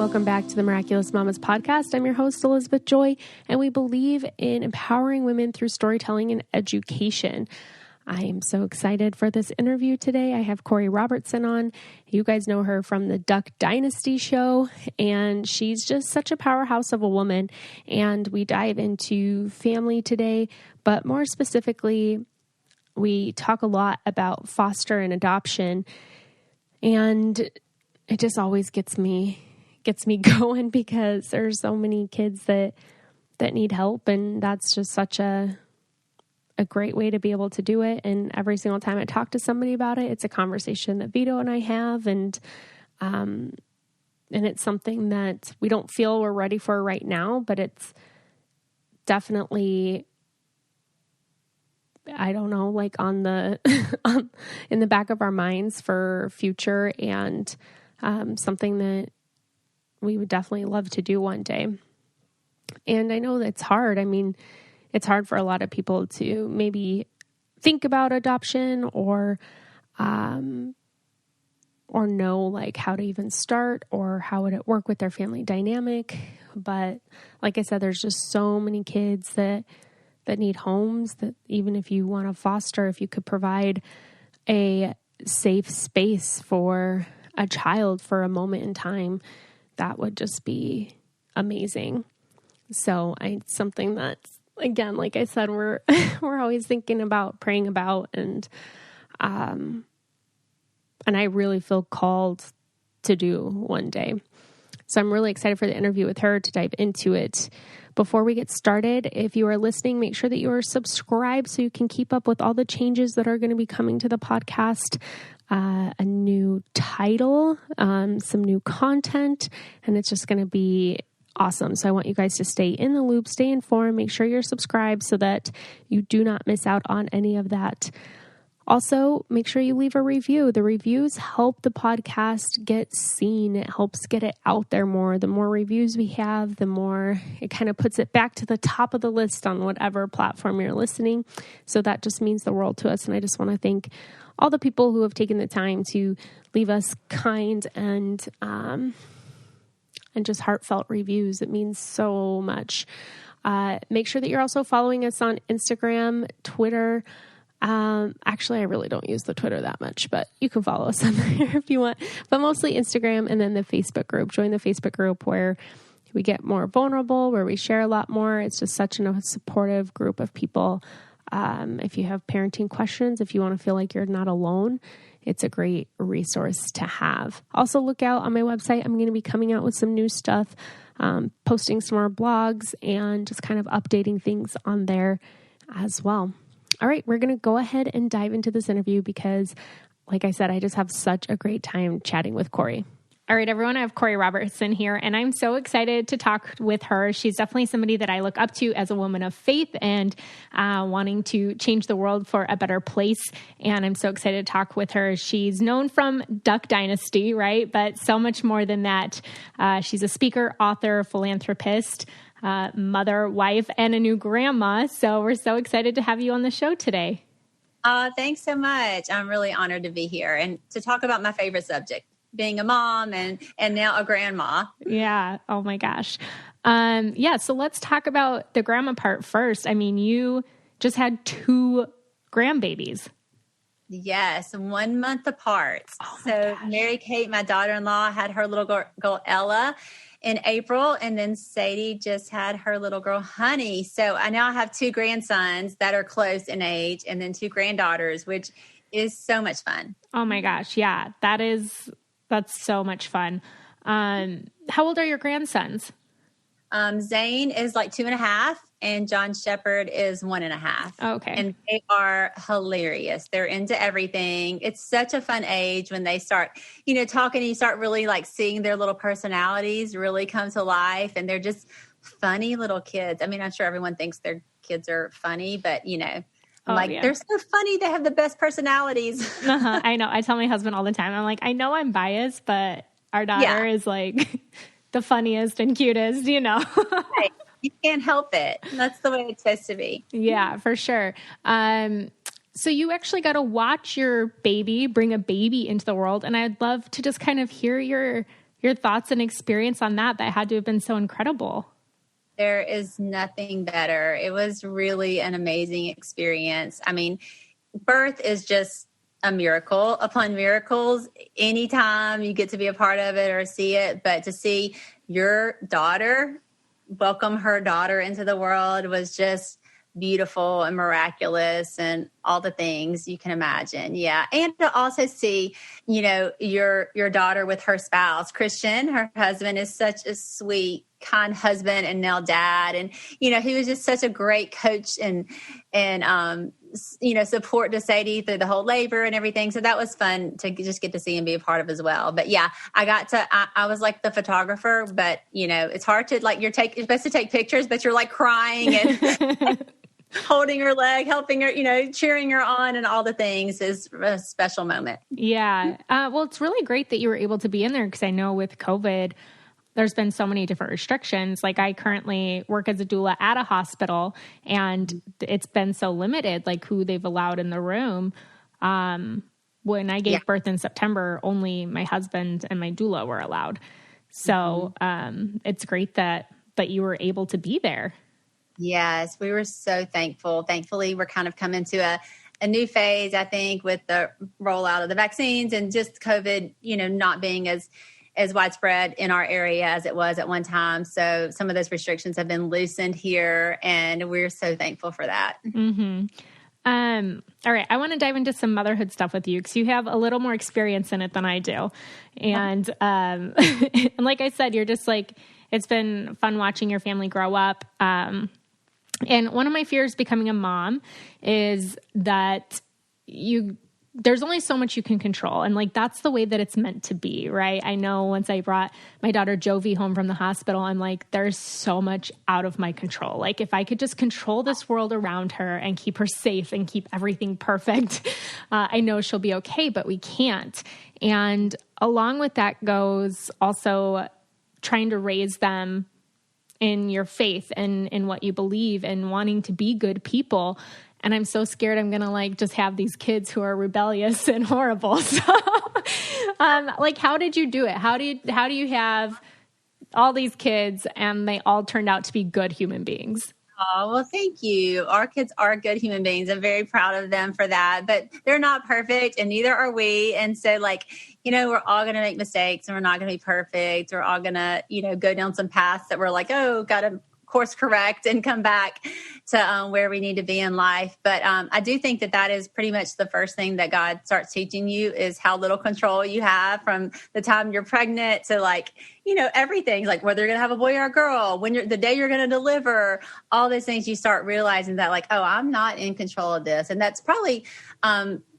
Welcome back to the Miraculous Mamas podcast. I'm your host, Elizabeth Joy, and we believe in empowering women through storytelling and education. I am so excited for this interview today. I have Korie Robertson on. You guys know her from the Duck Dynasty show, and she's just such a powerhouse of a woman. And we dive into family today, but more specifically, we talk a lot about foster and adoption. And it just always gets me going because there's so many kids that need help, and that's just such a great way to be able to do it. And every single time I talk to somebody about it, it's a conversation that Vito and I have, and it's something that we don't feel we're ready for right now, but it's definitely, I don't know, like on the in the back of our minds for future, and something that we would definitely love to do one day. And I know that's hard. I mean, it's hard for a lot of people to maybe think about adoption or know like how to even start or how would it work with their family dynamic. But like I said, there's just so many kids that need homes, that even if you want to foster, if you could provide a safe space for a child for a moment in time, that would just be amazing. So it's something that's, again, like I said, we're always thinking about, praying about, and I really feel called to do one day. So I'm really excited for the interview with her to dive into it. Before we get started, if you are listening, make sure that you are subscribed so you can keep up with all the changes that are going to be coming to the podcast. A new title, some new content, and it's just going to be awesome. So I want you guys to stay in the loop, stay informed, make sure you're subscribed so that you do not miss out on any of that. Also, make sure you leave a review. The reviews help the podcast get seen. It helps get it out there more. The more reviews we have, the more it kind of puts it back to the top of the list on whatever platform you're listening. So that just means the world to us. And I just want to thank all the people who have taken the time to leave us kind and just heartfelt reviews. It means so much. Make sure that you're also following us on Instagram, Twitter. Actually, I really don't use the Twitter that much, but you can follow us on there if you want, but mostly Instagram, and then the Facebook group. Join the Facebook group where we get more vulnerable, where we share a lot more. It's just such a supportive group of people. If you have parenting questions, if you want to feel like you're not alone, it's a great resource to have. Also, look out on my website. I'm going to be coming out with some new stuff, posting some more blogs, and just kind of updating things on there as well. All right, we're going to go ahead and dive into this interview because, like I said, I just have such a great time chatting with Korie. All right, everyone, I have Korie Robertson here, and I'm so excited to talk with her. She's definitely somebody that I look up to as a woman of faith and wanting to change the world for a better place, and I'm so excited to talk with her. She's known from Duck Dynasty, right? But so much more than that. She's a speaker, author, philanthropist, mother, wife, and a new grandma. So we're so excited to have you on the show today. Thanks so much. I'm really honored to be here and to talk about my favorite subject, being a mom and now a grandma. Yeah. Oh my gosh. So let's talk about the grandma part first. I mean, you just had 2 grandbabies. Yes, 1 month apart. Oh so gosh. Mary Kate, my daughter-in-law, had her little girl Ella in April, and then Sadie just had her little girl Honey. So I now have 2 grandsons that are close in age, and then 2 granddaughters, which is so much fun. Oh my gosh. Yeah, that's so much fun. How old are your grandsons? Zane is like 2.5, and John Shepherd is 1.5. Okay. And they are hilarious. They're into everything. It's such a fun age when they start, talking, and you start really like seeing their little personalities really come to life. And they're just funny little kids. I mean, I'm sure everyone thinks their kids are funny, but they're so funny. They have the best personalities. I know. I tell my husband all the time, I'm like, I know I'm biased, but our daughter is like the funniest and cutest, Right. You can't help it. That's the way it's supposed to be. Yeah, for sure. So you actually got to watch your baby bring a baby into the world. And I'd love to just kind of hear your your thoughts and experience on that. That had to have been so incredible. There is nothing better. It was really an amazing experience. I mean, birth is just a miracle upon miracles. Anytime you get to be a part of it or see it, but to see your daughter welcome her daughter into the world was just beautiful and miraculous and all the things you can imagine. Yeah. And to also see, your daughter with her spouse, Christian, her husband, is such a sweet, kind husband and now dad. And, he was just such a great coach and support to Sadie through the whole labor and everything. So that was fun to just get to see and be a part of as well. But yeah, I was like the photographer, but it's hard to you're supposed to take pictures, but you're like crying and holding her leg, helping her, cheering her on and all the things is a special moment. Yeah. Well, it's really great that you were able to be in there because I know with COVID, there's been so many different restrictions. Like I currently work as a doula at a hospital and it's been so limited, like who they've allowed in the room. When I gave birth in September, only my husband and my doula were allowed. So it's great that you were able to be there. Yes, we were so thankful. Thankfully, we're kind of coming to a new phase, I think, with the rollout of the vaccines and just COVID, not being as widespread in our area as it was at one time. So some of those restrictions have been loosened here, and we're so thankful for that. Mm-hmm. All right. I want to dive into some motherhood stuff with you because you have a little more experience in it than I do. And, and like I said, you're just it's been fun watching your family grow up. And one of my fears becoming a mom is that there's only so much you can control. And that's the way that it's meant to be, right? I know once I brought my daughter Jovi home from the hospital, I'm like, there's so much out of my control. If I could just control this world around her and keep her safe and keep everything perfect, I know she'll be okay, but we can't. And along with that goes also trying to raise them in your faith and in what you believe and wanting to be good people. And I'm so scared I'm going to just have these kids who are rebellious and horrible. So how did you do it? How do you have all these kids and they all turned out to be good human beings? Oh, well, thank you. Our kids are good human beings. I'm very proud of them for that, but they're not perfect and neither are we. And so we're all going to make mistakes and we're not going to be perfect. We're all going to, go down some paths that we're got to course correct and come back to where we need to be in life. But I do think that is pretty much the first thing that God starts teaching you is how little control you have from the time you're pregnant to everything, whether you're going to have a boy or a girl, the day you're going to deliver, all those things you start realizing that I'm not in control of this. And that's probably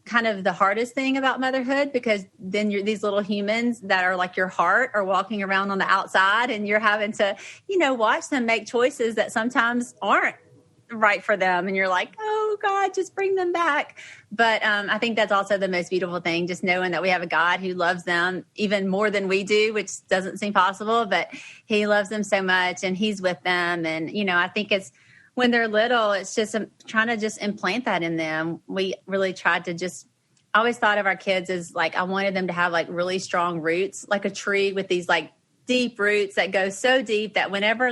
kind of the hardest thing about motherhood because then these little humans that are your heart are walking around on the outside and you're having to, watch them make choices that sometimes aren't right for them. And you're like, oh God, just bring them back. But I think that's also the most beautiful thing, just knowing that we have a God who loves them even more than we do, which doesn't seem possible, but he loves them so much and he's with them. And, I think it's, when they're little, it's just trying to just implant that in them. We really tried to I always thought of our kids as I wanted them to have really strong roots, like a tree with these deep roots that go so deep that whenever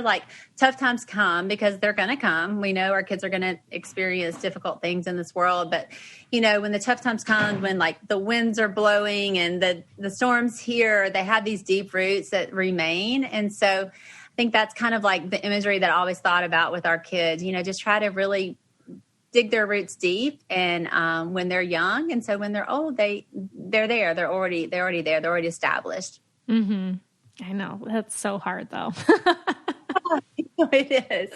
tough times come, because they're going to come, we know our kids are going to experience difficult things in this world. But, when the tough times come, when the winds are blowing and the storms here, they have these deep roots that remain. And so I think that's kind of the imagery that I always thought about with our kids, just try to really dig their roots deep and when they're young. And so when they're old, they're there. They're already there. They're already established. Mm-hmm. I know. That's so hard though. It is.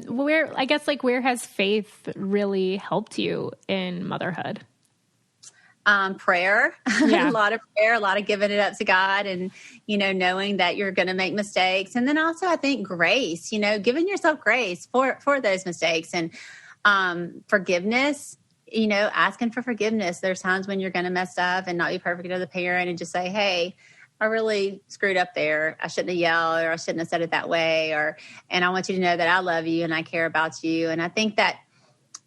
Where has faith really helped you in motherhood? Prayer, Yeah. A lot of prayer, a lot of giving it up to God and, knowing that you're going to make mistakes. And then also I think grace, giving yourself grace for those mistakes and, forgiveness, asking for forgiveness. There's times when you're going to mess up and not be perfect as a parent and just say, hey, I really screwed up there. I shouldn't have yelled or I shouldn't have said it that way. And I want you to know that I love you and I care about you. And I think that,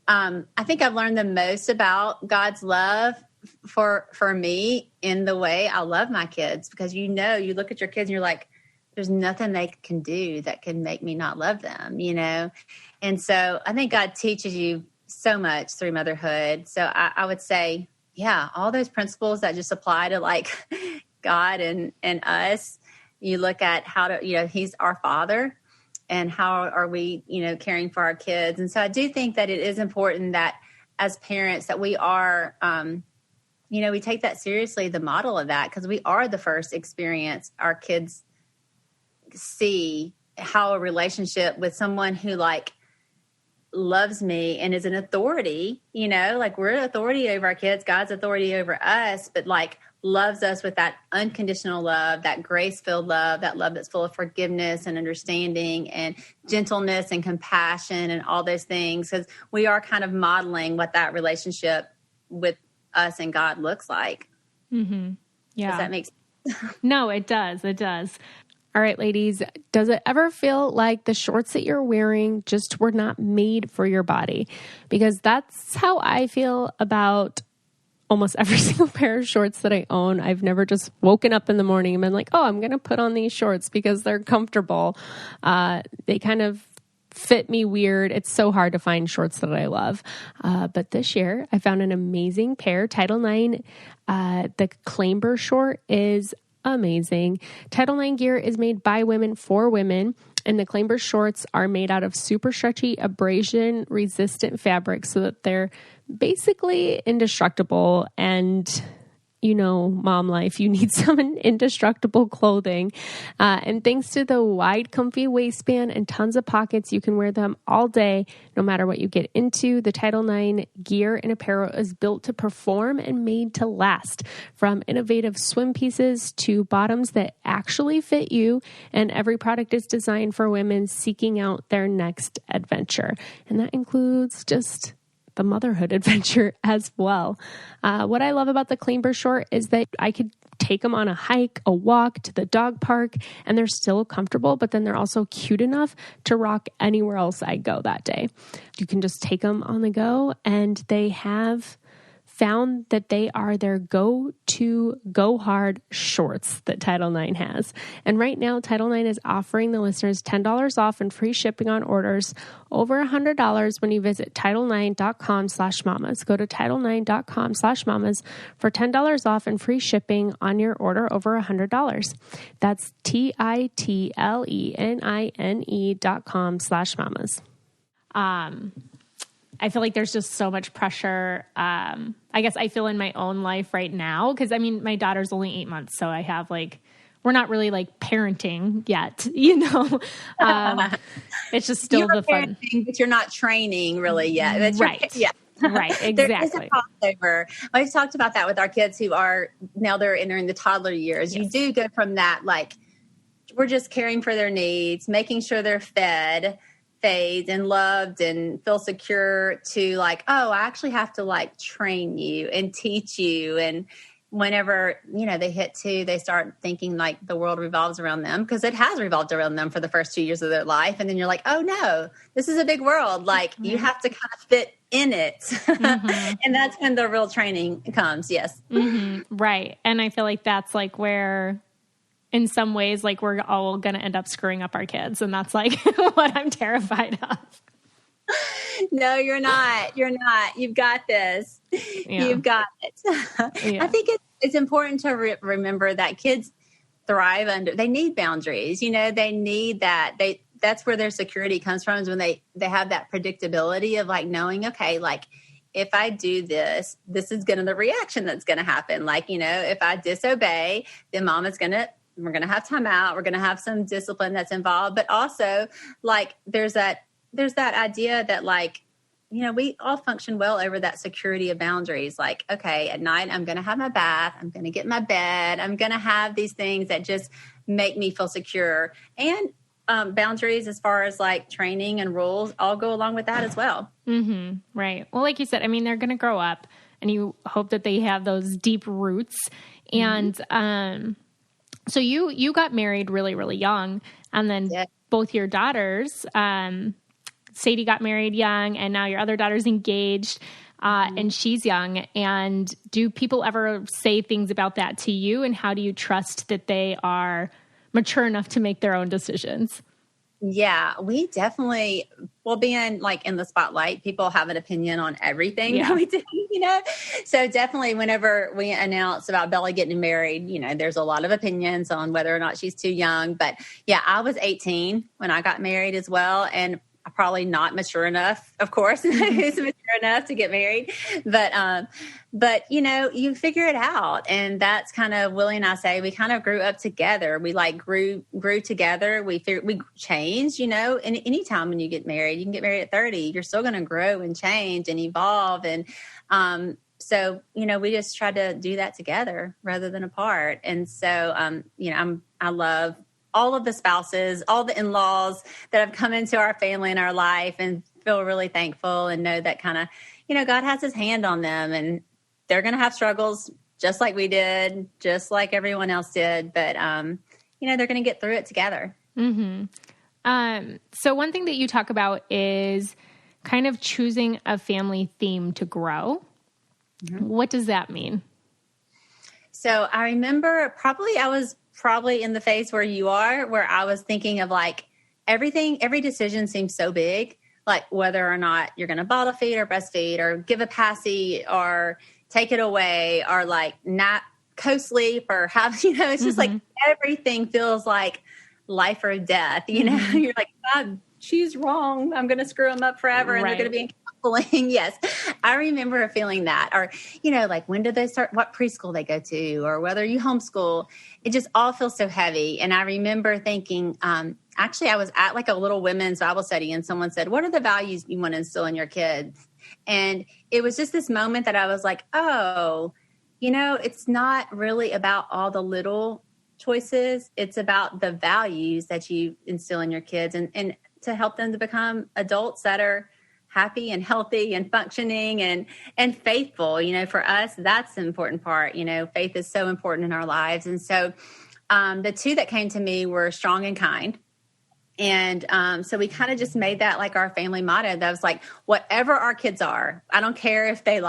I've learned the most about God's love for me in the way I love my kids, because you look at your kids and you're like, there's nothing they can do that can make me not love them, And so I think God teaches you so much through motherhood. So I would say, yeah, all those principles that just apply to like God and us. You look at how to, He's our Father, and how are we, caring for our kids. And so I do think that it is important that as parents that we are, we take that seriously, the model of that, because we are the first experience our kids see how a relationship with someone who like loves me and is an authority, like we're an authority over our kids, God's authority over us, but like loves us with that unconditional love, that grace-filled love, that love that's full of forgiveness and understanding and gentleness and compassion and all those things, because we are kind of modeling what that relationship with us and God looks like. Mm-hmm. Yeah. Does that make sense? No, it does. It does. All right, ladies, does it ever feel like the shorts that you're wearing just were not made for your body? Because that's how I feel about almost every single pair of shorts that I own. I've never just woken up in the morning and been like, oh, I'm going to put on these shorts because they're comfortable. They kind of fit me weird. It's so hard to find shorts that I love. But this year I found an amazing pair, Title IX. The Clamber short is amazing. Title IX gear is made by women for women, and the Clamber shorts are made out of super stretchy, abrasion resistant fabric so that they're basically indestructible. And mom life, you need some indestructible clothing. And thanks to the wide, comfy waistband and tons of pockets, you can wear them all day, no matter what you get into. The Title IX gear and apparel is built to perform and made to last, from innovative swim pieces to bottoms that actually fit you. And every product is designed for women seeking out their next adventure. And that includes just the motherhood adventure as well. What I love about the Clamber short is that I could take them on a hike, a walk, to the dog park, and they're still comfortable, but then they're also cute enough to rock anywhere else I go that day. You can just take them on the go, and they have found that they are their go-to, go-hard shorts that Title IX has. And right now, Title IX is offering the listeners $10 off and free shipping on orders over $100 when you visit Title9.com/mamas. Go to Title9.com/mamas for $10 off and free shipping on your order over $100. That's TITLENINE.com/mamas. I feel like there's just so much pressure. I guess I feel in my own life right now, because my daughter's only 8 months, so I have we're not really parenting yet, it's just still the fun. But you're not training really yet. That's right. Yeah. Right. Exactly. There is a crossover. I've talked about that with our kids who are now they're entering the toddler years. Yes. You do go from that, we're just caring for their needs, making sure they're fed and loved and feel secure, to I actually have to train you and teach you. And whenever, they hit 2, they start thinking the world revolves around them, because it has revolved around them for the first 2 years of their life. And then you're like, oh no, this is a big world. Mm-hmm. You have to kind of fit in it. Mm-hmm. And that's when the real training comes. Yes. Mm-hmm. Right. And I feel like that's where, in some ways, we're all going to end up screwing up our kids. And that's what I'm terrified of. No, you're not. You're not. You've got this. Yeah. You've got it. Yeah. I think it's important to remember that kids thrive they need boundaries. They need that. That's where their security comes from, is when they have that predictability of knowing, okay, if I do this is the reaction that's going to happen. If I disobey, then we're going to have time out. We're going to have some discipline that's involved, but also there's that idea that we all function well over that security of boundaries. Okay, at night, I'm going to have my bath. I'm going to get in my bed. I'm going to have these things that just make me feel secure. And boundaries as far as training and rules all go along with that as well. Mm-hmm. Right. Well, like you said, they're going to grow up, and you hope that they have those deep roots. Mm-hmm. And, so you got married really, really young, and then both your daughters, Sadie got married young, and now your other daughter's engaged. and she's young. And do people ever say things about that to you? And how do you trust that they are mature enough to make their own decisions? Yeah, we definitely, well, being like in the spotlight, people have an opinion on everything that we do, So definitely whenever we announce about Bella getting married, there's a lot of opinions on whether or not she's too young. But yeah, I was 18 when I got married as well. And probably not mature enough, of course, who's mature enough to get married. But you figure it out. And that's kind of, Willie and I say, we kind of grew up together. We grew together. We changed, and anytime when you get married, you can get married at 30, you're still going to grow and change and evolve. And, so, we just try to do that together rather than apart. And so, I love all of the spouses, all the in-laws that have come into our family and our life, and feel really thankful and know that kind of, God has his hand on them, and they're going to have struggles just like we did, just like everyone else did. But, they're going to get through it together. Mm-hmm. So one thing that you talk about is kind of choosing a family theme to grow. Mm-hmm. What does that mean? So I remember I was probably in the phase where you are, where I was thinking of like every decision seems so big, like whether or not you're going to bottle feed or breastfeed or give a passy or take it away or like not co-sleep or have, it's just like everything feels like life or death, you're like, God, she's wrong. I'm going to screw them up forever. And they're going to be in counseling. Yes. I remember feeling that, or, like when did they start, what preschool they go to, or whether you homeschool, it just all feels so heavy. And I remember thinking, actually I was at like a little women's Bible study and someone said, what are the values you want to instill in your kids? And it was just this moment that I was like, oh, it's not really about all the little choices. It's about the values that you instill in your kids and to help them to become adults that are happy and healthy and functioning and faithful. For us, that's the important part. Faith is so important in our lives. And so the two that came to me were strong and kind. And so we kind of just made that like our family motto. That was like, whatever our kids are, I don't care if they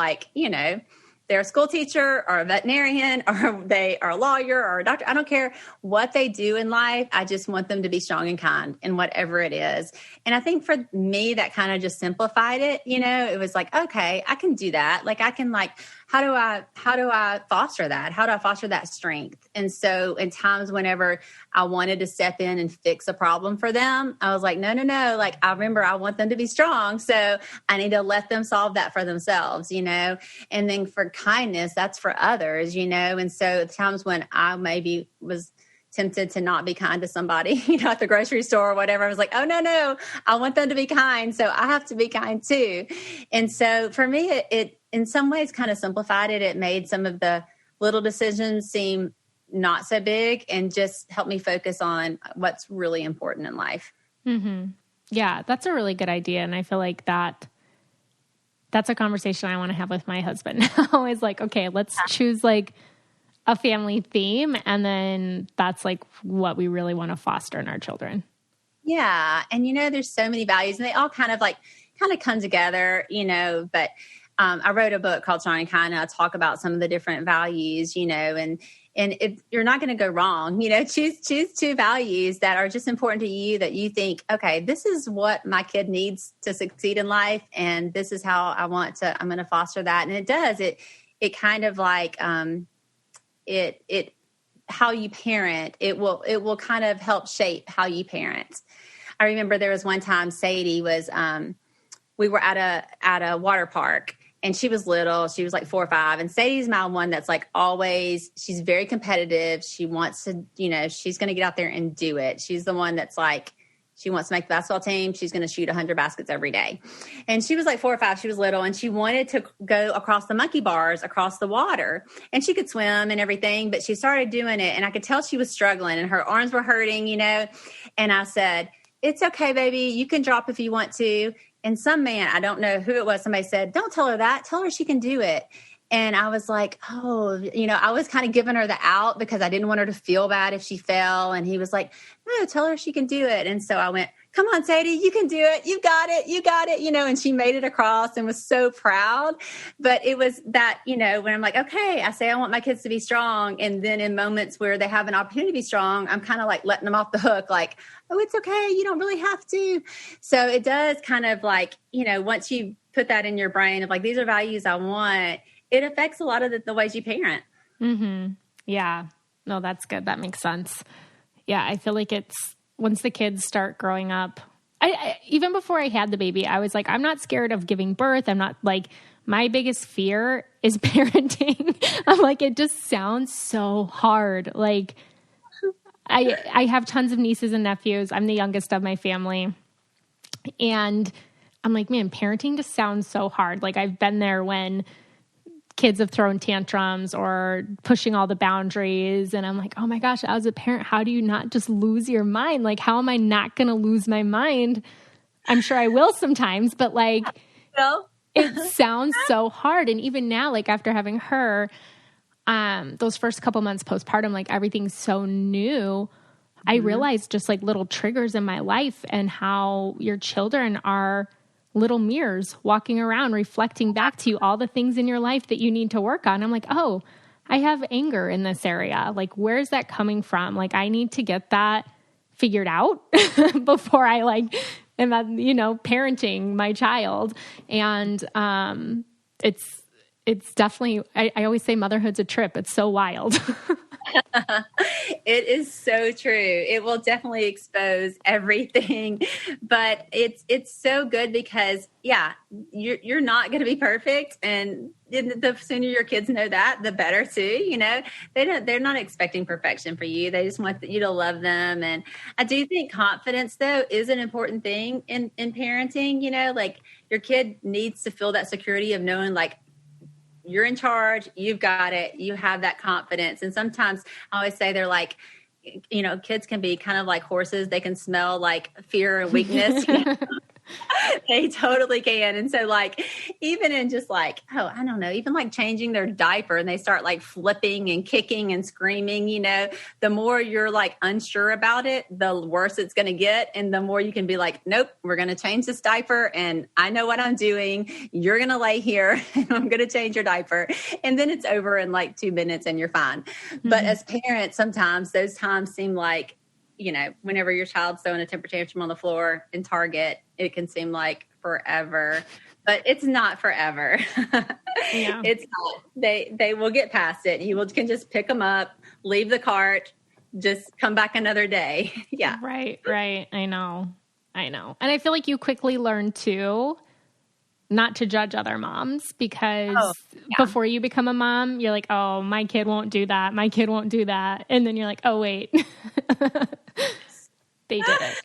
they're a school teacher or a veterinarian or they are a lawyer or a doctor. I don't care what they do in life. I just want them to be strong and kind in whatever it is. And I think for me, that kind of just simplified it. It was like, okay, I can do that. Like I can how do I foster that? How do I foster that strength? And so in times whenever I wanted to step in and fix a problem for them, I was like, no. Like, I remember I want them to be strong. So I need to let them solve that for themselves, and then for kindness, that's for others, and so the times when I maybe was tempted to not be kind to somebody, at the grocery store or whatever, I was like, oh, no, I want them to be kind. So I have to be kind too. And so for me, it in some ways kind of simplified it. It made some of the little decisions seem not so big and just helped me focus on what's really important in life. Mm-hmm. Yeah, that's a really good idea. And I feel like that's a conversation I want to have with my husband. Always like, okay, let's choose like a family theme. And then that's like what we really want to foster in our children. Yeah. And, there's so many values and they all kind of come together, but I wrote a book called Strong and Kind, and I talk about some of the different values, and if you're not going to go wrong, choose two values that are just important to you that you think, okay, this is what my kid needs to succeed in life. And this is how I'm going to foster that. And it does, it kind of like, it how you parent, it will kind of help shape how you parent. I remember there was one time Sadie was, we were at a water park. And she was little. She was like 4 or 5. And Sadie's my one that's like always, she's very competitive. She wants to, she's going to get out there and do it. She's the one that's like, she wants to make the basketball team. She's going to shoot 100 baskets every day. And she was like 4 or 5. She was little. And she wanted to go across the monkey bars, across the water. And she could swim and everything. But she started doing it. And I could tell she was struggling. And her arms were hurting, And I said, it's okay, baby. You can drop if you want to. And some man, I don't know who it was, somebody said, don't tell her that. Tell her she can do it. And I was like, oh, I was kind of giving her the out because I didn't want her to feel bad if she fell. And he was like, no, tell her she can do it. And so I went, come on, Sadie, you can do it. You got it. You got it. And she made it across and was so proud. But it was that, when I'm like, okay, I say I want my kids to be strong. And then in moments where they have an opportunity to be strong, I'm kind of like letting them off the hook, like, oh, it's okay. You don't really have to. So it does kind of like, once you put that in your brain of like, these are values I want, it affects a lot of the ways you parent. Mm-hmm. Yeah. No, that's good. That makes sense. Yeah. I feel like once the kids start growing up, I even before I had the baby, I was like, I'm not scared of giving birth. I'm not like, my biggest fear is parenting. I'm like, it just sounds so hard. Like I have tons of nieces and nephews. I'm the youngest of my family. And I'm like, man, parenting just sounds so hard. Like I've been there when kids have thrown tantrums or pushing all the boundaries. And I'm like, oh my gosh, as a parent, how do you not just lose your mind? Like, how am I not going to lose my mind? I'm sure I will sometimes, but like, it sounds so hard. And even now, like after having her, those first couple months postpartum, like everything's so new. I realized just like little triggers in my life and how your children are little mirrors walking around, reflecting back to you all the things in your life that you need to work on. I'm like, oh, I have anger in this area. Like, where's that coming from? Like, I need to get that figured out before I like am, parenting my child. And, it's definitely, I always say motherhood's a trip. It's so wild. It is so true. It will definitely expose everything, but it's so good because you're not going to be perfect. And the sooner your kids know that, the better too. They're not expecting perfection for you. They just want you to love them. And I do think confidence though is an important thing in parenting, like your kid needs to feel that security of knowing like, you're in charge. You've got it. You have that confidence. And sometimes I always say they're like, kids can be kind of like horses. They can smell like fear and weakness. They totally can. And so like, even in just like, oh, I don't know, even like changing their diaper and they start like flipping and kicking and screaming, the more you're like unsure about it, the worse it's going to get. And the more you can be like, nope, we're going to change this diaper and I know what I'm doing. You're going to lay here and I'm going to change your diaper. And then it's over in like 2 minutes and you're fine. Mm-hmm. But as parents, sometimes those times seem like, whenever your child's throwing a temper tantrum on the floor in Target, it can seem like forever, but it's not forever. Yeah. It's not. They will get past it. You can just pick them up, leave the cart, just come back another day. Yeah. Right. I know. And I feel like you quickly learn too, not to judge other moms because before you become a mom, you're like, oh, my kid won't do that. My kid won't do that. And then you're like, oh, wait, they did it.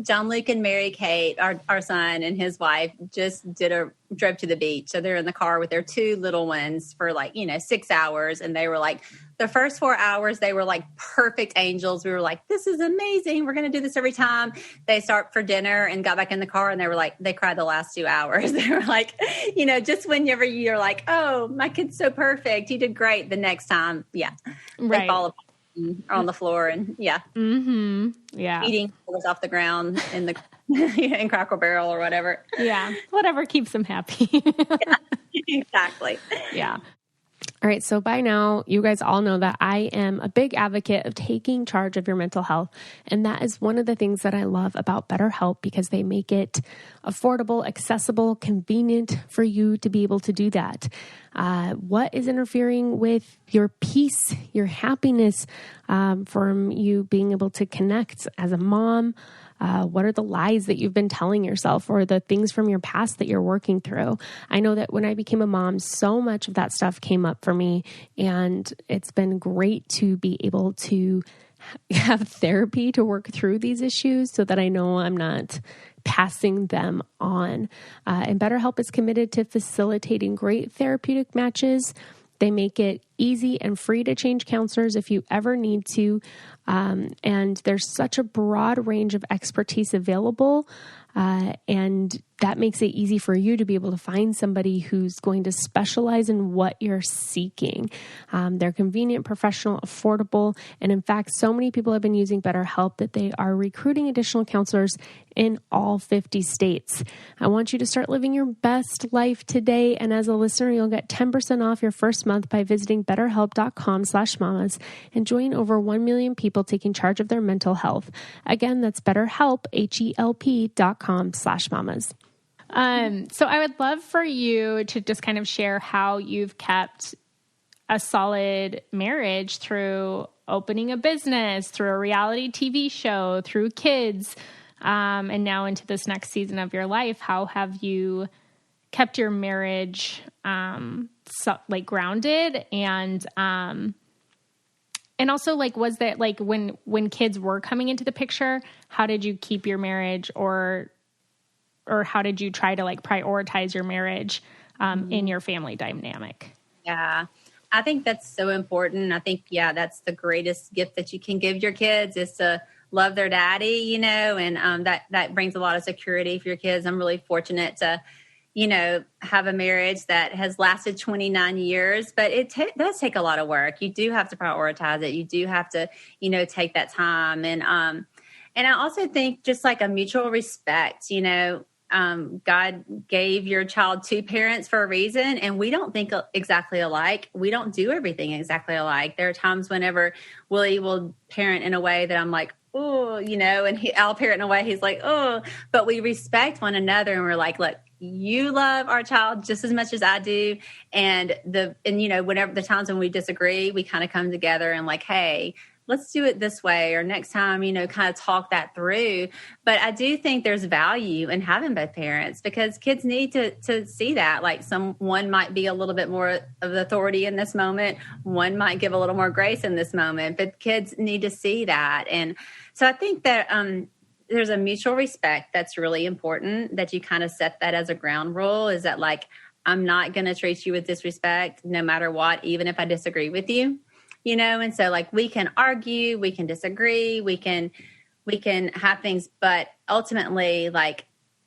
John Luke and Mary Kate, our son and his wife just drove to the beach. So they're in the car with their 2 little ones for 6 hours. And they were like, the first 4 hours, they were like perfect angels. We were like, this is amazing. We're going to do this every time. They start for dinner and got back in the car and they were like, they cried the last 2 hours. They were like, just whenever you're like, oh, my kid's so perfect. He did great. The next time. Yeah. They fall apart. On the floor and eating was off the ground in the in Cracker Barrel or whatever. Yeah, whatever keeps them happy. Yeah, exactly. Yeah. All right. So by now, you guys all know that I am a big advocate of taking charge of your mental health. And that is one of the things that I love about BetterHelp because they make it affordable, accessible, convenient for you to be able to do that. What is interfering with your peace, your happiness, from you being able to connect as a mom? What are the lies that you've been telling yourself or the things from your past that you're working through? I know that when I became a mom, so much of that stuff came up for me, and it's been great to be able to have therapy to work through these issues so that I know I'm not passing them on. And BetterHelp is committed to facilitating great therapeutic matches. They make it easy and free to change counselors if you ever need to. And there's such a broad range of expertise available. And that makes it easy for you to be able to find somebody who's going to specialize in what you're seeking. They're convenient, professional, affordable. And in fact, so many people have been using BetterHelp that they are recruiting additional counselors in all 50 states. I want you to start living your best life today. And as a listener, you'll get 10% off your first month by visiting betterhelp.com/mamas and join over 1 million people taking charge of their mental health. Again, that's BetterHelp, HELP.com/mamas. So I would love for you to just kind of share how you've kept a solid marriage through opening a business, through a reality TV show, through kids, and now into this next season of your life. How have you kept your marriage grounded, and also was that when kids were coming into the picture, how did you keep your marriage, or how did you try to prioritize your marriage in your family dynamic? Yeah, I think that's so important. I think, that's the greatest gift that you can give your kids is to love their daddy, and that brings a lot of security for your kids. I'm really fortunate to, have a marriage that has lasted 29 years, but it does take a lot of work. You do have to prioritize it. You do have to, take that time. And I also think just like a mutual respect, God gave your child two parents for a reason, and we don't think exactly alike. We don't do everything exactly alike. There are times whenever Willie will parent in a way that I'm like, oh, and I'll parent in a way he's like, oh, but we respect one another, and we're like, look, you love our child just as much as I do. And whenever the times when we disagree, we kind of come together and like, hey, let's do it this way, or next time, kind of talk that through. But I do think there's value in having both parents, because kids need to see that. Like one might be a little bit more of the authority in this moment. One might give a little more grace in this moment, but kids need to see that. And so I think that there's a mutual respect that's really important, that you kind of set that as a ground rule, is that I'm not going to treat you with disrespect no matter what, even if I disagree with you. And so we can argue, we can disagree, we can have things, but ultimately,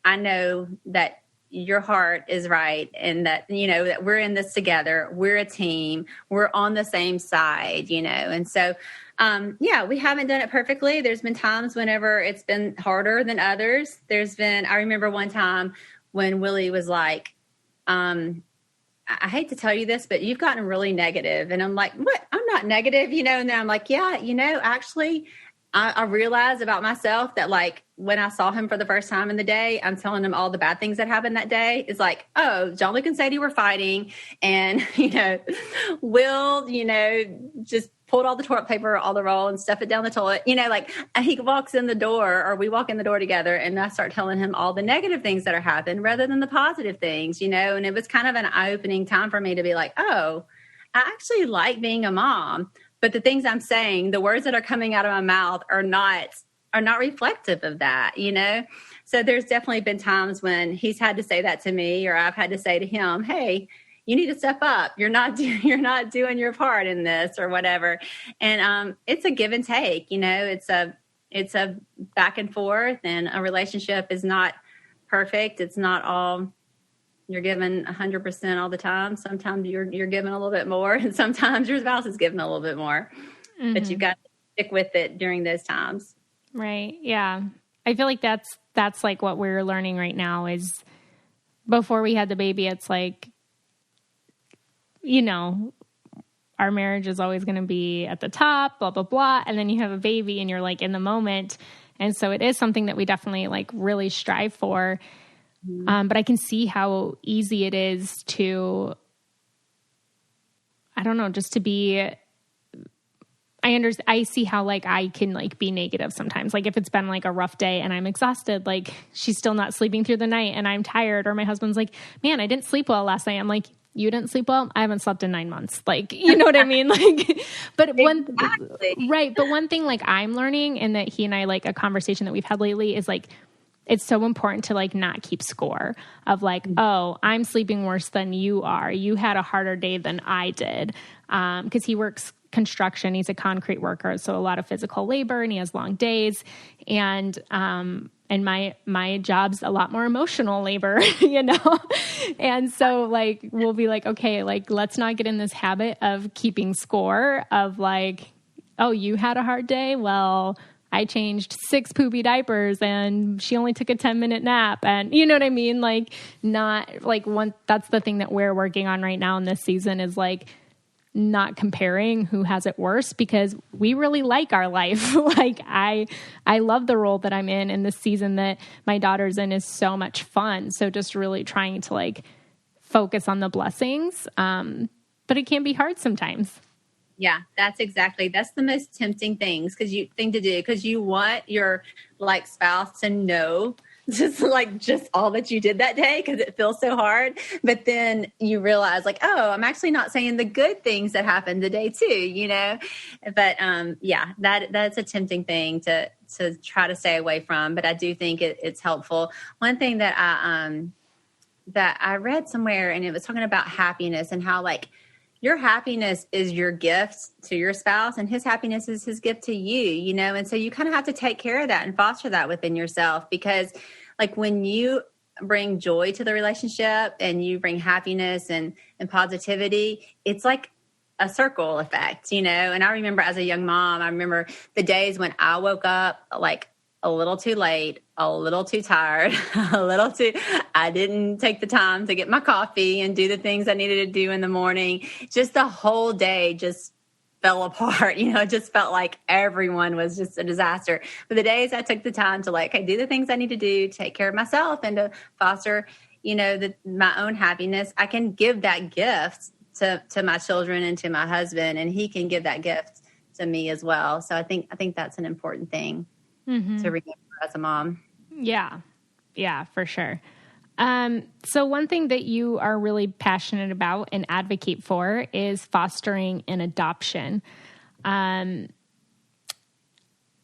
I know that your heart is right, and that, that we're in this together. We're a team. We're on the same side, and so, we haven't done it perfectly. There's been times whenever it's been harder than others. I remember one time when Willie was like, I hate to tell you this, but you've gotten really negative. And I'm like, what? I'm not negative, and then I'm like, actually, I realized about myself that when I saw him for the first time in the day, I'm telling him all the bad things that happened that day. It's like, oh, John Luke and Sadie were fighting, and, Will, just pulled all the toilet paper, all the roll, and stuff it down the toilet. He walks in the door, or we walk in the door together, and I start telling him all the negative things that are happening rather than the positive things, and it was kind of an eye-opening time for me to be like, oh, I actually like being a mom, but the things I'm saying, the words that are coming out of my mouth are not reflective of that, So there's definitely been times when he's had to say that to me, or I've had to say to him, hey, you need to step up. You're not doing your part in this, or whatever. And it's a give and take. It's a back and forth, and a relationship is not perfect. It's not all you're given 100% all the time. Sometimes you're given a little bit more, and sometimes your spouse is given a little bit more. Mm-hmm. But you've got to stick with it during those times. Right. Yeah. I feel like that's what we're learning right now. Is before we had the baby, it's our marriage is always going to be at the top, blah, blah, blah. And then you have a baby and you're in the moment. And so it is something that we definitely really strive for. Mm-hmm. But I can see how easy it is to, I don't know, just to be, I see how I can be negative sometimes. If it's been a rough day and I'm exhausted, she's still not sleeping through the night and I'm tired, or my husband's like, man, I didn't sleep well last night. I'm like, you didn't sleep well? I haven't slept in 9 months. You know what I mean? But exactly. Right. But one thing I'm learning, and that he and I, a conversation that we've had lately, is it's so important to not keep score of oh, I'm sleeping worse than you are. You had a harder day than I did. 'Cause he works construction. He's a concrete worker, so a lot of physical labor, and he has long days. And my job's a lot more emotional labor, you know? And so like, we'll be like, okay, like, let's not get in this habit of keeping score of like, oh, you had a hard day? Well, I changed 6 poopy diapers and she only took a 10-minute nap. And you know what I mean? Like, not like that's the thing that we're working on right now in this season is like not comparing who has it worse, because we really like our life. Like I love the role that I'm in, and the season that my daughter's in is so much fun. So just really trying to like focus on the blessings. But it can be hard sometimes. Yeah, that's the most tempting thing to do, because you want your like spouse to know just all that you did that day, because it feels so hard. But then you realize like, oh, I'm actually not saying the good things that happened today too, you know? But yeah, that's a tempting thing to try to stay away from. But I do think it's helpful. One thing that I read somewhere, and it was talking about happiness and how like, your happiness is your gift to your spouse, and his happiness is his gift to you, you know? And so you kind of have to take care of that and foster that within yourself, because like when you bring joy to the relationship and you bring happiness and positivity, it's like a circle effect, you know? And I remember as a young mom, I remember the days when I woke up like a little too late, a little too tired, I didn't take the time to get my coffee and do the things I needed to do in the morning. Just the whole day just fell apart. You know, it just felt like everyone was just a disaster. But the days I took the time to like, do the things I need to do, take care of myself and to foster, you know, my own happiness, I can give that gift to my children and to my husband, and he can give that gift to me as well. So I think that's an important thing. Mm-hmm. To remember as a mom. Yeah, for sure. So one thing that you are really passionate about and advocate for is fostering an adoption. And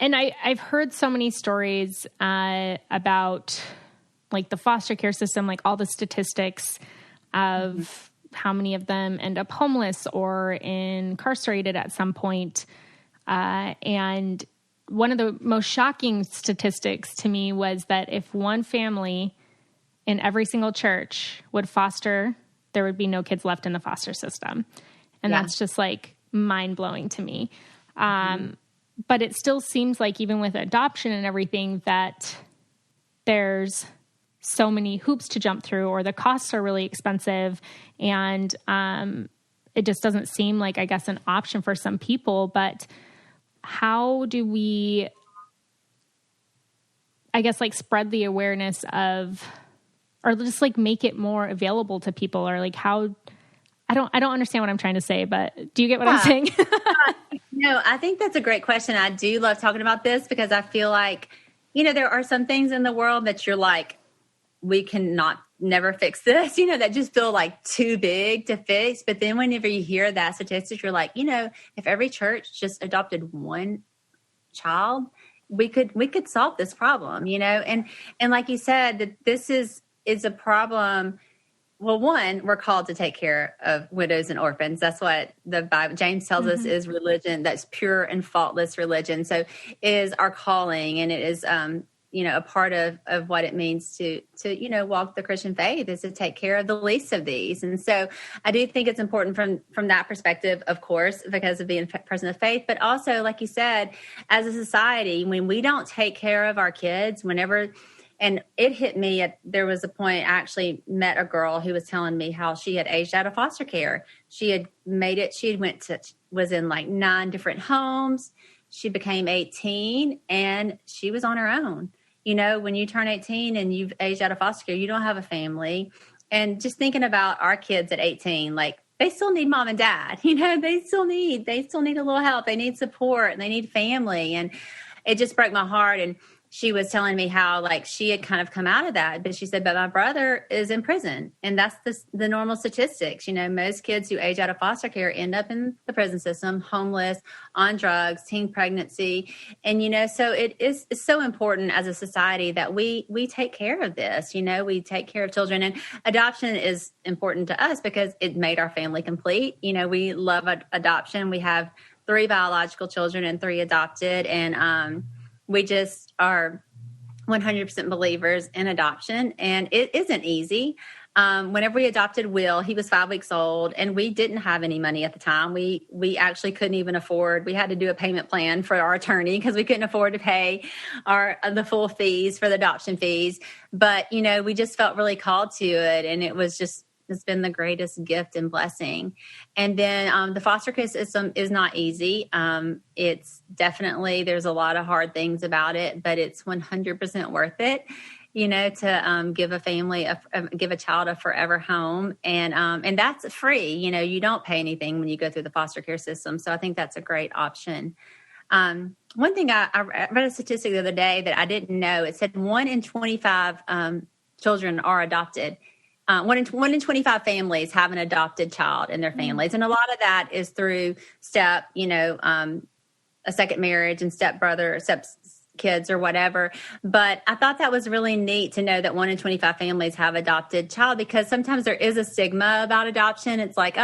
I've heard so many stories about like the foster care system, like all the statistics of how many of them end up homeless or incarcerated at some point. And one of the most shocking statistics to me was that if one family in every single church would foster, there would be no kids left in the foster system. And that's just like mind blowing to me. But it still seems like even with adoption and everything that there's so many hoops to jump through, or the costs are really expensive. And it just doesn't seem like, I guess, an option for some people. But how do we, I guess, like spread the awareness of, or just like make it more available to people, or like how, I don't understand what I'm trying to say, but do you get what I'm saying? No, I think that's a great question. I do love talking about this because I feel like, you know, there are some things in the world that you're like, we cannot never fix this, you know, that just feel like too big to fix. But then whenever you hear that statistic, you're like, you know, if every church just adopted one child, we could solve this problem, you know? And like you said, that this is a problem. Well, one, we're called to take care of widows and orphans. That's what the Bible, James tells us, is religion. That's pure and faultless religion. So is our calling, and it is, you know, a part of what it means to, you know, walk the Christian faith is to take care of the least of these. And so I do think it's important from that perspective, of course, because of being a person of faith, but also, like you said, as a society, when we don't take care of our kids, and it hit me there was a point I actually met a girl who was telling me how she had aged out of foster care. She had made it. Was in like 9 different homes. She became 18 and she was on her own. You know, when you turn 18 and you've aged out of foster care, you don't have a family. And just thinking about our kids at 18, like they still need mom and dad, you know, they still need a little help. They need support and they need family. And it just broke my heart. And she was telling me how like she had kind of come out of that, but she said, but my brother is in prison. And that's the normal statistics. You know, most kids who age out of foster care end up in the prison system, homeless, on drugs, teen pregnancy. And, you know, so it's so important as a society that we take care of this, you know, we take care of children. And adoption is important to us because it made our family complete. You know, we love adoption. We have 3 biological children and 3 adopted. And we just are 100% believers in adoption. And it isn't easy. Whenever we adopted Will, he was 5 weeks old, and we didn't have any money at the time. We actually couldn't even afford. We had to do a payment plan for our attorney because we couldn't afford to pay the full fees for the adoption fees. But we just felt really called to it, and it's been the greatest gift and blessing. And then the foster care system is not easy. It's definitely, there's a lot of hard things about it, but it's 100% worth it. To give give a child a forever home. And that's free. You don't pay anything when you go through the foster care system. So I think that's a great option. One thing I read a statistic the other day that I didn't know. It said 1 in 25 children are adopted. 1 in 25 families have an adopted child in their families. And a lot of that is through a second marriage and step kids or whatever. But I thought that was really neat to know that 1 in 25 families have adopted child, because sometimes there is a stigma about adoption. It's like,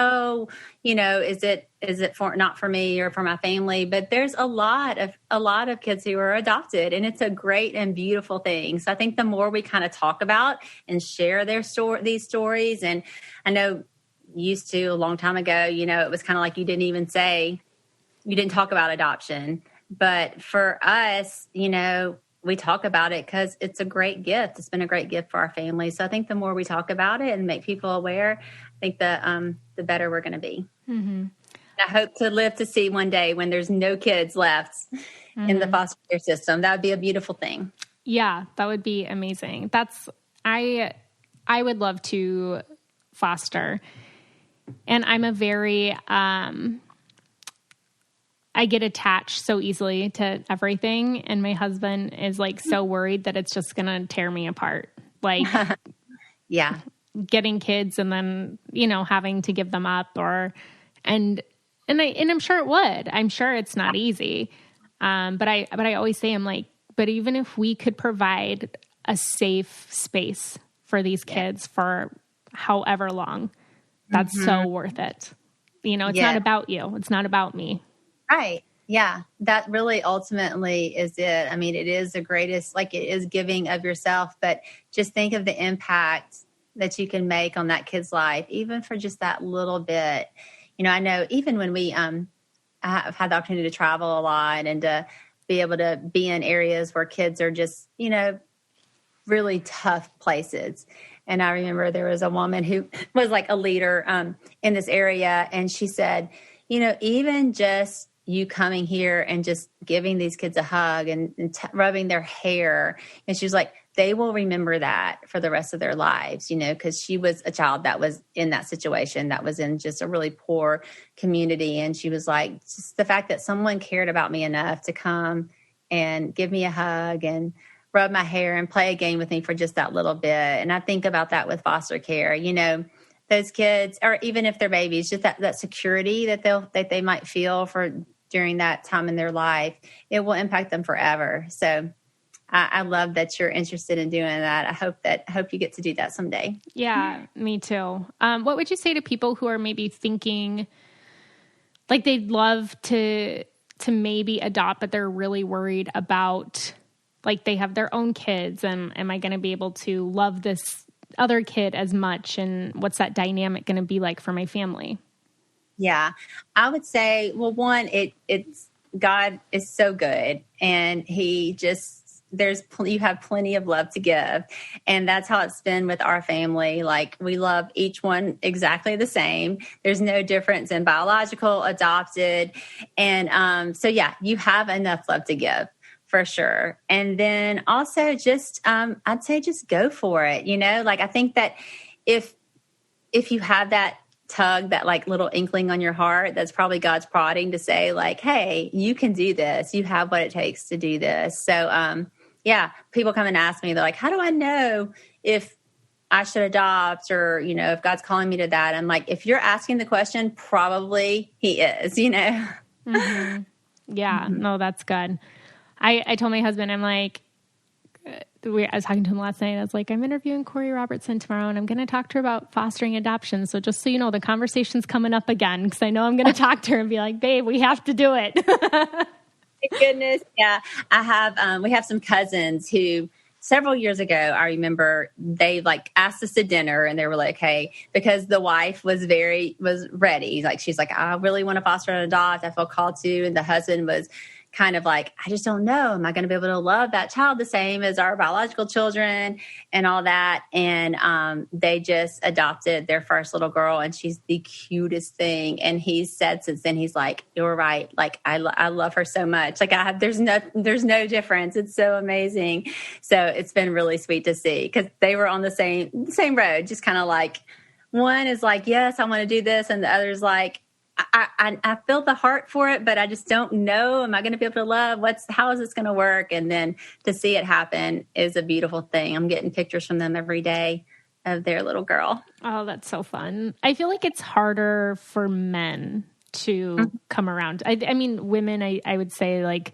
is it not for me or for my family? But there's a lot of kids who are adopted, and it's a great and beautiful thing. So I think the more we kind of talk about and share these stories, and I know used to a long time ago, it was kind of like you didn't talk about adoption. But for us, we talk about it because it's a great gift. It's been a great gift for our family. So I think the more we talk about it and make people aware, I think the better we're going to be. Mm-hmm. I hope to live to see one day when there's no kids left in the foster care system. That would be a beautiful thing. Yeah, that would be amazing. I would love to foster. And I'm a very... I get attached so easily to everything. And my husband is so worried that it's just going to tear me apart. Yeah, getting kids and then, having to give them up and I'm sure it would. I'm sure it's not easy. But I always say, but even if we could provide a safe space for these kids for however long, that's so worth it. It's not about you. It's not about me. Right. Yeah. That really ultimately is it. I mean, it is the greatest, it is giving of yourself, but just think of the impact that you can make on that kid's life, even for just that little bit. I know even when I've had the opportunity to travel a lot and to be able to be in areas where kids are just, really tough places. And I remember there was a woman who was a leader in this area. And she said, even just you coming here and just giving these kids a hug and rubbing their hair. And she was like, they will remember that for the rest of their lives, because she was a child that was in that situation, that was in just a really poor community. And she was like, just the fact that someone cared about me enough to come and give me a hug and rub my hair and play a game with me for just that little bit. And I think about that with foster care, those kids, or even if they're babies, just that security that they might feel during that time in their life, it will impact them forever. So I love that you're interested in doing that. I hope you get to do that someday. Yeah, me too. What would you say to people who are maybe thinking they'd love to maybe adopt, but they're really worried about they have their own kids, and am I going to be able to love this other kid as much, and what's that dynamic going to be like for my family? Yeah, I would say, well, one, it's God is so good, and you have plenty of love to give. And that's how it's been with our family. We love each one exactly the same. There's no difference in biological, adopted. And so, yeah, you have enough love to give for sure. And then also just, I'd say just go for it. I think that if you have that tug, that little inkling on your heart, that's probably God's prodding to say hey, you can do this. You have what it takes to do this. So, yeah, people come and ask me, they're like, how do I know if I should adopt or, if God's calling me to that? I'm like, if you're asking the question, probably he is, Mm-hmm. Yeah, no, that's good. I told my husband, I'm like, I was talking to him last night. I was like, I'm interviewing Korie Robertson tomorrow, and I'm going to talk to her about fostering adoption. So just so you know, the conversation's coming up again, because I know I'm going to talk to her and be like, babe, we have to do it. Thank goodness. Yeah. We have some cousins who several years ago, I remember they like asked us to dinner, and they were like, hey, because the wife was ready. Like, she's like, I really want to foster and adopt. I feel called to. And the husband was kind of like, I just don't know. Am I going to be able to love that child the same as our biological children and all that? And they just adopted their first little girl, and she's the cutest thing. And he's said since then, he's like, you're right. Like, I love her so much. Like, there's no difference. It's so amazing. So it's been really sweet to see, because they were on the same road, just kind of like, one is like, yes, I want to do this. And the other's like, I feel the heart for it, but I just don't know. Am I going to be able to love? How is this going to work? And then to see it happen is a beautiful thing. I'm getting pictures from them every day of their little girl. Oh, that's so fun. I feel like it's harder for men to come around. I mean, women, I would say, like,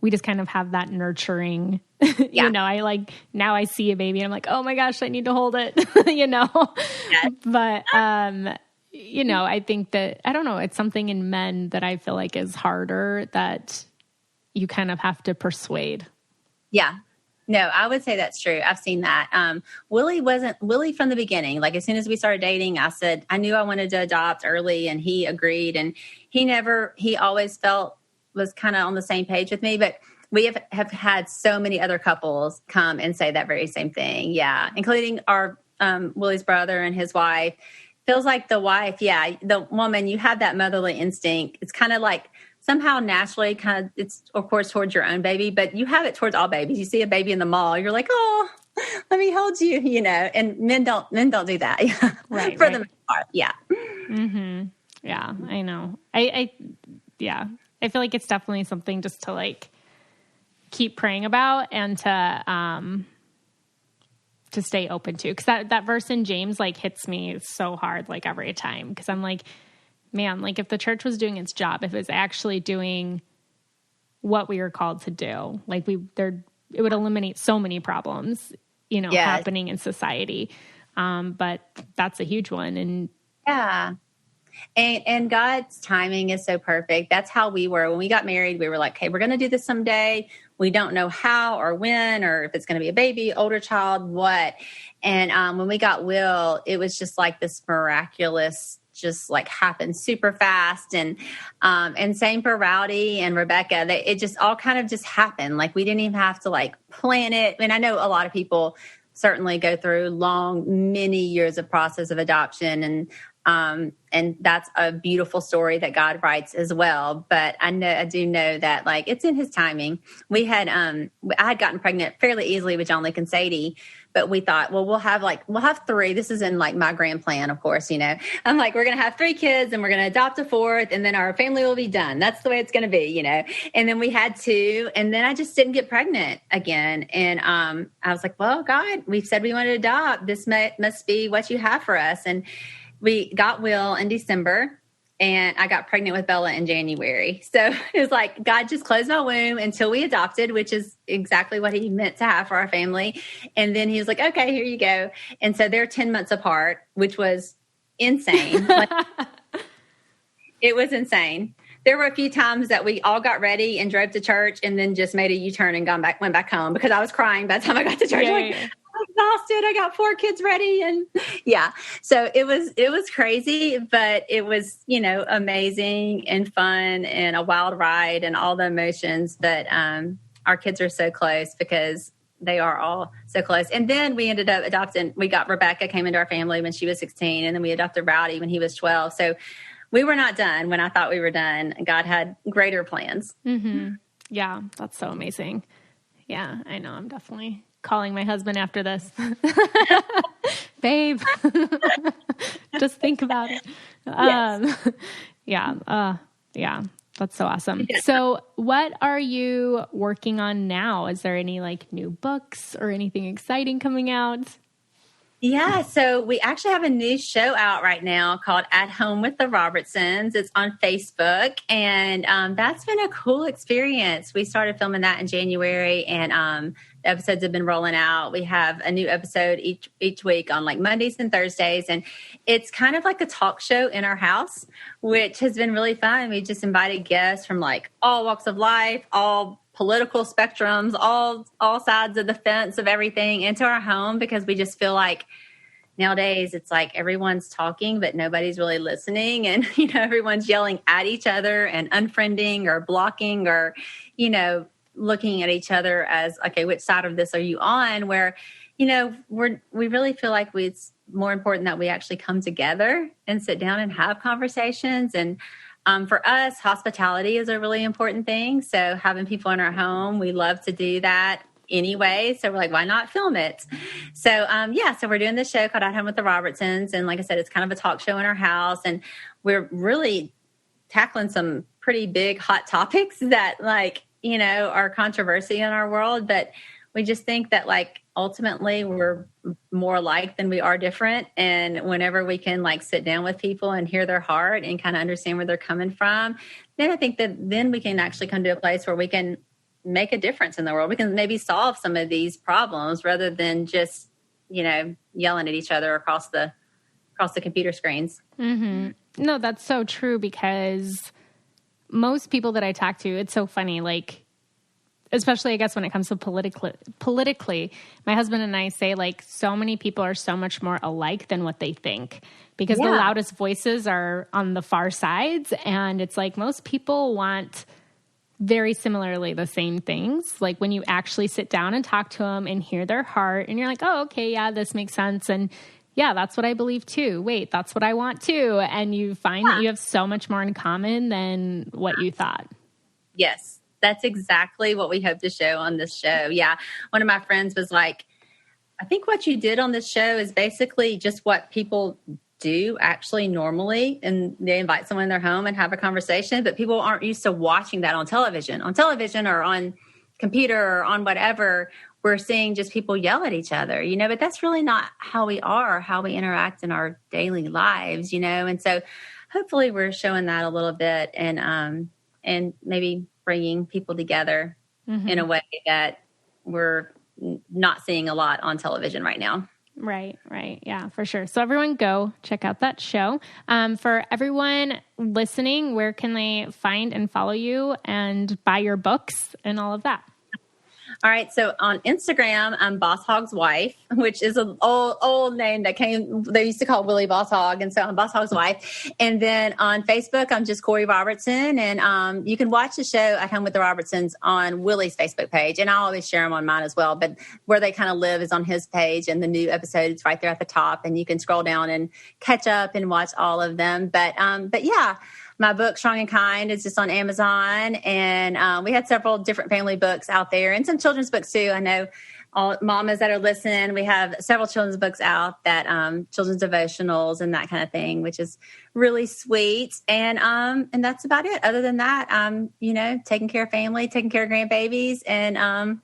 we just kind of have that nurturing, you know, now I see a baby and I'm like, oh my gosh, I need to hold it, you know, yes. But, you know, I think that, I don't know, it's something in men that I feel like is harder, that you kind of have to persuade. Yeah. No, I would say that's true. I've seen that. Willie from the beginning. Like, as soon as we started dating, I said, I knew I wanted to adopt early, and he agreed, and he always was kind of on the same page with me, but we have had so many other couples come and say that very same thing. Yeah. Including our, Willie's brother and his wife. Feels like the wife, the woman, you have that motherly instinct. It's kind of like somehow naturally it's of course towards your own baby, but you have it towards all babies. You see a baby in the mall, you're like, oh, let me hold you, you know, and men don't do that. Right. For the most part. Yeah. Mm-hmm. Yeah, I know. I feel like it's definitely something just to like keep praying about and to stay open to, because that verse in James like hits me so hard like every time, because I'm like, man, like if the church was doing its job, if it was actually doing what we were called to do, like it would eliminate so many problems, you know, happening in society. But that's a huge one. And yeah. And God's timing is so perfect. That's how we were. When we got married, we were like, hey, we're going to do this someday. We don't know how or when, or if it's going to be a baby, older child, what. And when we got Will, it was just like this miraculous, just like happened super fast. And same for Rowdy and Rebecca. It just all kind of just happened. Like, we didn't even have to like plan it. And I know a lot of people certainly go through many years of process of adoption, and that's a beautiful story that God writes as well. But I do know that like it's in His timing. I had gotten pregnant fairly easily with John Luke and Sadie, but we thought, well, we'll have 3. This is in like my grand plan, of course, you know. I'm like, we're going to have 3 kids, and we're going to adopt a 4th, and then our family will be done. That's the way it's going to be, you know. And then we had 2, and then I just didn't get pregnant again. And I was like, well, God, we've said we want to adopt. This must be what you have for us. And we got Will in December, and I got pregnant with Bella in January. So it was like God just closed my womb until we adopted, which is exactly what He meant to have for our family. And then He was like, okay, here you go. And so they're 10 months apart, which was insane. Like, it was insane. There were a few times that we all got ready and drove to church, and then just made a U-turn and went back home, because I was crying by the time I got to church. Yeah. Exhausted. I got 4 kids ready, and so it was crazy, but it was, you know, amazing and fun and a wild ride and all the emotions. But our kids are so close, because they are all so close. And then we ended up adopting. We got Rebecca came into our family when she was 16, and then we adopted Rowdy when he was 12. So we were not done when I thought we were done. God had greater plans. Mm-hmm. Yeah, that's so amazing. Yeah, I know. I'm definitely calling my husband after this. Babe, just think about it. Yes. Yeah, that's so awesome. Yeah. So what are you working on now? Is there any like new books or anything exciting coming out? Yeah, so we actually have a new show out right now called At Home with the Robertsons. It's on Facebook, and that's been a cool experience. We started filming that in January, and The episodes have been rolling out. We have a new episode each week on like Mondays and Thursdays. And it's kind of like a talk show in our house, which has been really fun. We just invited guests from like all walks of life, all political spectrums, all sides of the fence of everything into our home, because we just feel like nowadays it's like everyone's talking, but nobody's really listening. And, everyone's yelling at each other and unfriending or blocking or, looking at each other as, okay, which side of this are you on? Where, we really feel like it's more important that we actually come together and sit down and have conversations. And for us, hospitality is a really important thing. So having people in our home, we love to do that anyway. So we're like, why not film it? So, so we're doing this show called At Home with the Robertsons. And like I said, it's kind of a talk show in our house. And we're really tackling some pretty big hot topics that are controversy in our world. But we just think that ultimately we're more alike than we are different. And whenever we can sit down with people and hear their heart and kind of understand where they're coming from, then I think that then we can actually come to a place where we can make a difference in the world. We can maybe solve some of these problems rather than just, yelling at each other across the computer screens. Mm-hmm. No, that's so true, because most people that I talk to, it's so funny, especially I guess when it comes to politically, my husband and I say so many people are so much more alike than what they think, because the loudest voices are on the far sides. And it's most people want very similarly the same things. When you actually sit down and talk to them and hear their heart, and you're like, oh, okay, yeah, this makes sense. And yeah, that's what I believe too. Wait, that's what I want too. And you find that you have so much more in common than what you thought. Yes, that's exactly what we hope to show on this show. Yeah. One of my friends was like, I think what you did on this show is basically just what people do actually normally, and they invite someone in their home and have a conversation, but people aren't used to watching that on television or on computer or on whatever. We're seeing just people yell at each other, but that's really not how we are, how we interact in our daily lives, and so hopefully we're showing that a little bit and maybe bringing people together in a way that we're not seeing a lot on television right now. Right. Yeah, for sure. So everyone go check out that show. For everyone listening, where can they find and follow you and buy your books and all of that? All right. So on Instagram, I'm Boss Hog's wife, which is an old name they used to call Willie Boss Hog. And so I'm Boss Hog's wife. And then on Facebook, I'm just Korie Robertson. And you can watch the show At Home with the Robertsons on Willie's Facebook page. And I always share them on mine as well. But where they kind of live is on his page. And the new episode is right there at the top. And you can scroll down and catch up and watch all of them. But yeah. My book, Strong and Kind, is just on Amazon. And we had several different family books out there and some children's books too. I know all mamas that are listening, we have several children's books out that children's devotionals and that kind of thing, which is really sweet. And that's about it. Other than that, taking care of family, taking care of grandbabies, and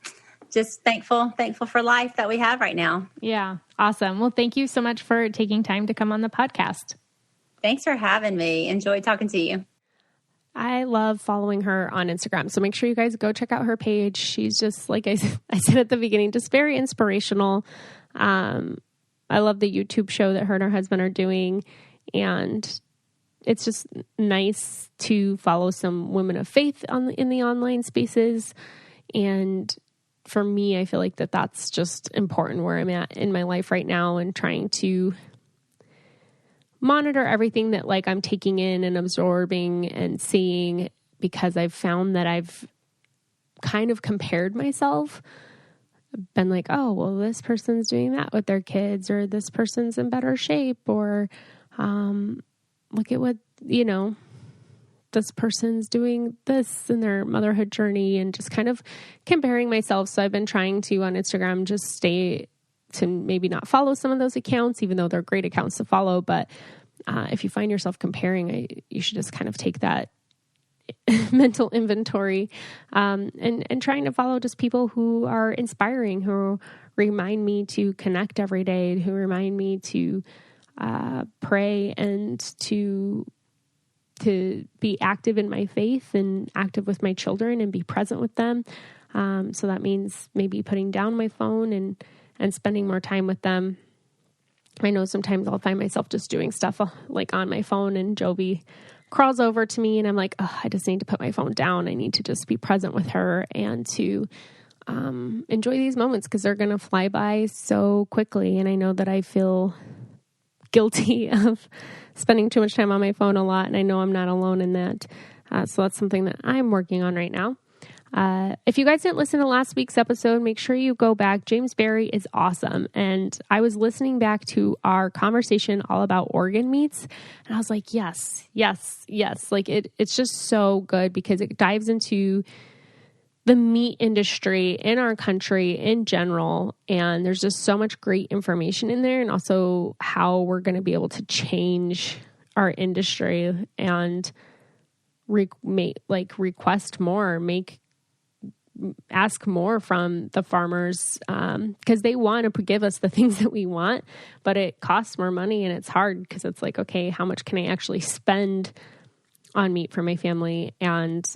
just thankful for life that we have right now. Yeah. Awesome. Well, thank you so much for taking time to come on the podcast. Thanks for having me. Enjoyed talking to you. I love following her on Instagram. So make sure you guys go check out her page. She's just, like I said at the beginning, just very inspirational. I love the YouTube show that her and her husband are doing. And it's just nice to follow some women of faith in the online spaces. And for me, I feel like that's just important where I'm at in my life right now, and trying to monitor everything that I'm taking in and absorbing and seeing, because I've found that I've kind of compared myself, been like, oh, well, this person's doing that with their kids, or this person's in better shape, or look at what, this person's doing this in their motherhood journey, and just kind of comparing myself. So I've been trying to, on Instagram, just stay to maybe not follow some of those accounts, even though they're great accounts to follow. But if you find yourself comparing, you should just kind of take that mental inventory and trying to follow just people who are inspiring, who remind me to connect every day, who remind me to pray and to be active in my faith and active with my children and be present with them. So that means maybe putting down my phone and spending more time with them. I know sometimes I'll find myself just doing stuff like on my phone, and Jovi crawls over to me and I'm like, oh, I just need to put my phone down. I need to just be present with her and to enjoy these moments, because they're going to fly by so quickly. And I know that I feel guilty of spending too much time on my phone a lot, and I know I'm not alone in that. So that's something that I'm working on right now. If you guys didn't listen to last week's episode, make sure you go back. James Barry is awesome. And I was listening back to our conversation all about organ meats, and I was like, yes. Like it's just so good, because it dives into the meat industry in our country in general. And there's just so much great information in there, and also how we're going to be able to change our industry and request more, ask more from the farmers, because they want to give us the things that we want, but it costs more money, and it's hard because it's like, okay, how much can I actually spend on meat for my family? And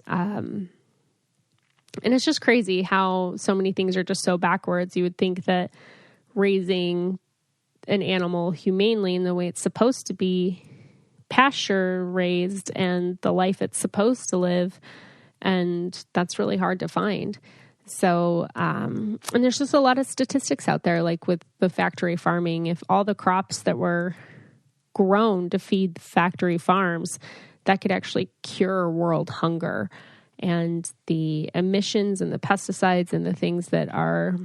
it's just crazy how so many things are just so backwards. You would think that raising an animal humanely in the way it's supposed to be, pasture raised, and the life it's supposed to live, and that's really hard to find. So, and there's just a lot of statistics out there, like with the factory farming. If all the crops that were grown to feed the factory farms, that could actually cure world hunger. And the emissions and the pesticides and the things that are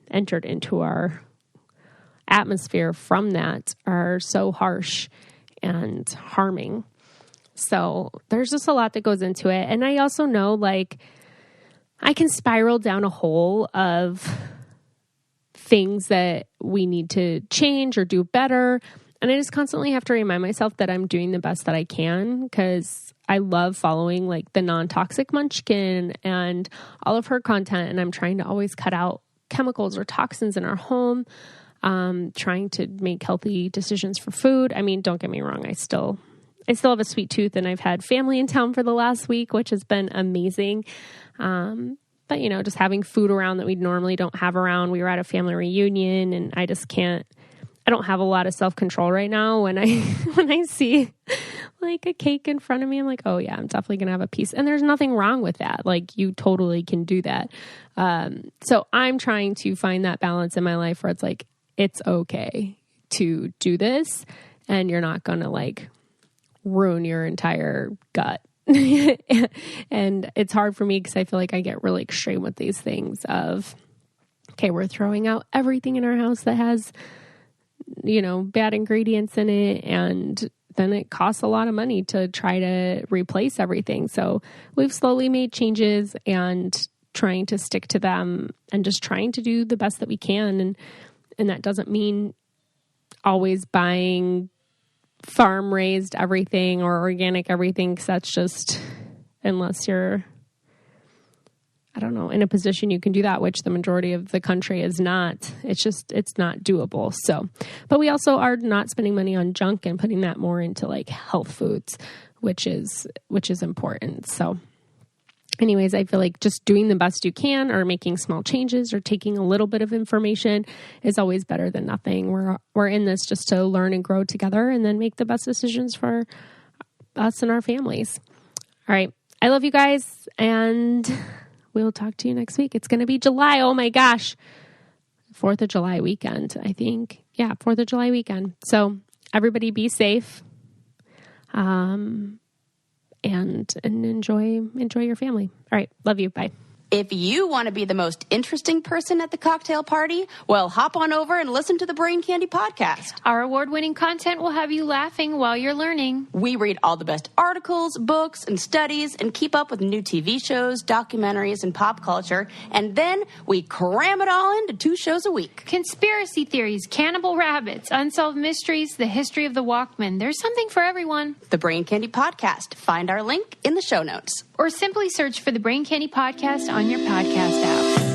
entered into our atmosphere from that are so harsh and harming. So there's just a lot that goes into it. And I also know, like, I can spiral down a hole of things that we need to change or do better. And I just constantly have to remind myself that I'm doing the best that I can, because I love following like the non-toxic Munchkin and all of her content. And I'm trying to always cut out chemicals or toxins in our home, trying to make healthy decisions for food. I mean, don't get me wrong. I still have a sweet tooth, and I've had family in town for the last week, which has been amazing. But you know, just having food around that we normally don't have around. We were at a family reunion, and I don't have a lot of self-control right now. When I see like a cake in front of me, I'm like, oh yeah, I'm definitely going to have a piece. And there's nothing wrong with that. Like, you totally can do that. So I'm trying to find that balance in my life where it's like, it's okay to do this, and you're not going to like ruin your entire gut. And it's hard for me because I feel like I get really extreme with these things of, okay, we're throwing out everything in our house that has, you know, bad ingredients in it, and then it costs a lot of money to try to replace everything. So we've slowly made changes and trying to stick to them and just trying to do the best that we can. And that doesn't mean always buying farm raised everything or organic everything, because that's just, unless you're, I don't know, in a position you can do that, which the majority of the country is not. It's not doable. So, but we also are not spending money on junk and putting that more into like health foods, which is important. So anyways, I feel like just doing the best you can, or making small changes, or taking a little bit of information is always better than nothing. We're in this just to learn and grow together, and then make the best decisions for us and our families. All right. I love you guys, and we'll talk to you next week. It's going to be July. Oh my gosh. 4th of July weekend, I think. Yeah, 4th of July weekend. So everybody be safe. And enjoy your family. All right. Love you. Bye. If you want to be the most interesting person at the cocktail party, well, hop on over and listen to the Brain Candy podcast. Our award-winning content will have you laughing while you're learning. We read all the best articles, books, and studies, and keep up with new TV shows, documentaries, and pop culture. And then we cram it all into 2 shows a week. Conspiracy theories, cannibal rabbits, unsolved mysteries, the history of the Walkman. There's something for everyone. The Brain Candy podcast. Find our link in the show notes. Or simply search for the Brain Candy podcast on your podcast app.